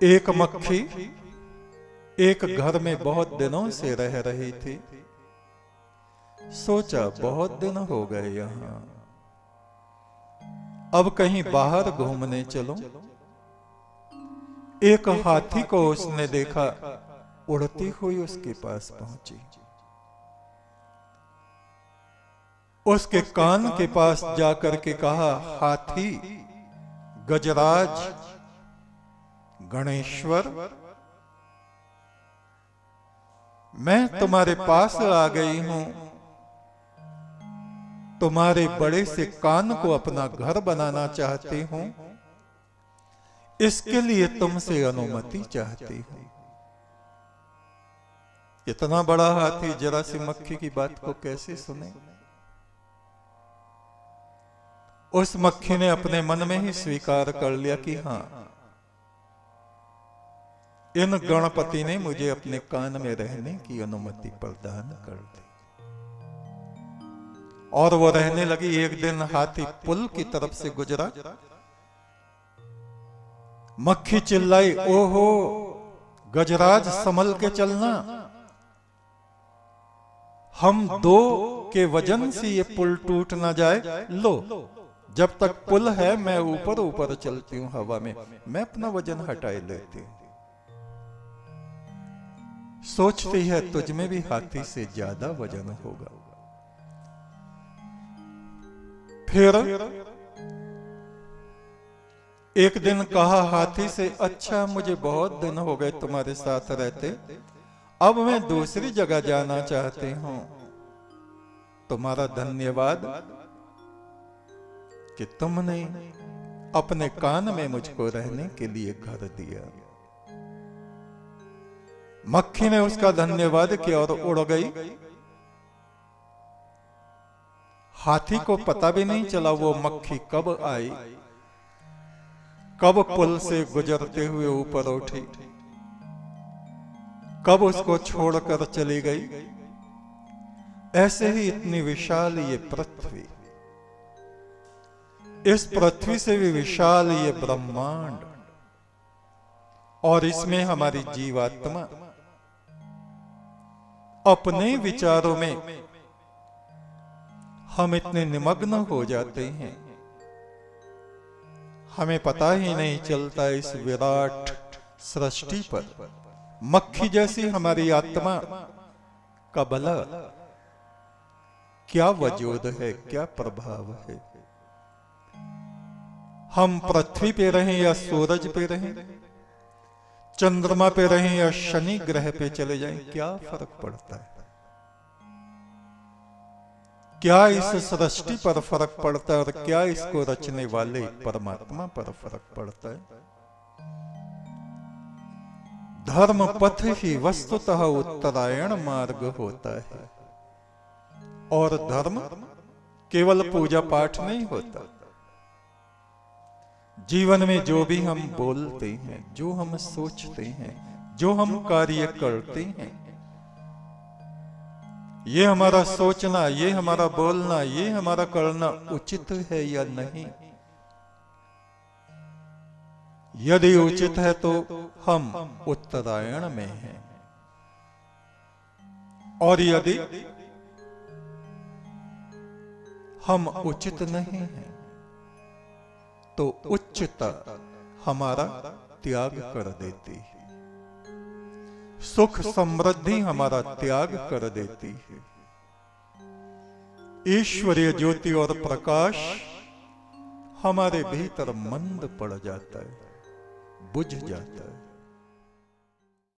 एक मक्खी एक घर में बहुत दिनों से रह रही थी। सोचा बहुत दिन हो गए यहां, अब कहीं बाहर घूमने चलो। एक हाथी को उसने देखा, उड़ती हुई उसके पास पहुंची। उसके कान के पास जाकर के कहा, हाथी, गजराज, गणेश्वर, मैं तुम्हारे पास आ गई हूं। तुम्हारे बड़े से कान को अपना घर बनाना चाहती हूं, इसके लिए तुमसे अनुमति चाहती हूं। इतना बड़ा हाथी जरा सी मक्खी की बात को कैसे सुने? उस मक्खी ने अपने मन में ही स्वीकार कर लिया कि हां, इन गणपति ने मुझे अपने कान में रहने की अनुमति प्रदान कर दी। और वो रहने लगी। एक दिन हाथी पुल की तरफ से गुजरा। मक्खी चिल्लाई, ओहो गजराज, संभल के चलना, हम दो के वजन से ये पुल टूट ना जाए। लो, जब तक पुल है मैं ऊपर ऊपर चलती हूं हवा में, मैं अपना वजन हटाए लेती हूं। सोचती है तुझ में भी हाथी से ज्यादा वजन होगा। फिर एक दिन कहा हाथी से, अच्छा मुझे बहुत दिन हो गए तुम्हारे साथ रहते, अब मैं दूसरी जगह जाना चाहती हूं। तुम्हारा धन्यवाद कि तुमने अपने कान में मुझको रहने के लिए घर दिया। मक्खी ने उसका धन्यवाद किया और उड़ गई। हाथी को पता भी नहीं चला वो मक्खी कब आई, कब पुल से गुजरते हुए ऊपर उठी, कब उसको छोड़कर चली गई। ऐसे ही इतनी विशाल ये पृथ्वी, इस पृथ्वी से भी विशाल ये ब्रह्मांड, और इसमें हमारी जीवात्मा अपने विचारों में हम इतने निमग्न हो जाते हैं, हमें पता ही नहीं चलता इस विराट सृष्टि पर मक्खी जैसी हमारी आत्मा का बला क्या वजूद है, क्या प्रभाव है। हम पृथ्वी पे रहें या सूरज पे रहें, चंद्रमा पे रहें या शनि ग्रह पे चले जाएं, क्या फर्क पड़ता है? क्या इस सृष्टि पर फर्क पड़ता है और क्या इसको रचने वाले परमात्मा पर फर्क पड़ता है? धर्म पथ ही वस्तुतः उत्तरायण मार्ग होता है, और धर्म केवल पूजा पाठ नहीं होता। जीवन में जो भी हम बोलते हैं, जो हम सोचते हैं, जो हम कार्य करते हैं, ये हमारा सोचना, ये हमारा बोलना, ये हमारा करना उचित है या नहीं? यदि उचित है तो हम उत्तरायण में हैं, और यदि हम उचित नहीं हैं तो उच्चता हमारा त्याग कर देती है, सुख समृद्धि हमारा त्याग कर देती है। ईश्वरीय ज्योति और प्रकाश हमारे भीतर मंद पड़ जाता है, बुझ जाता है।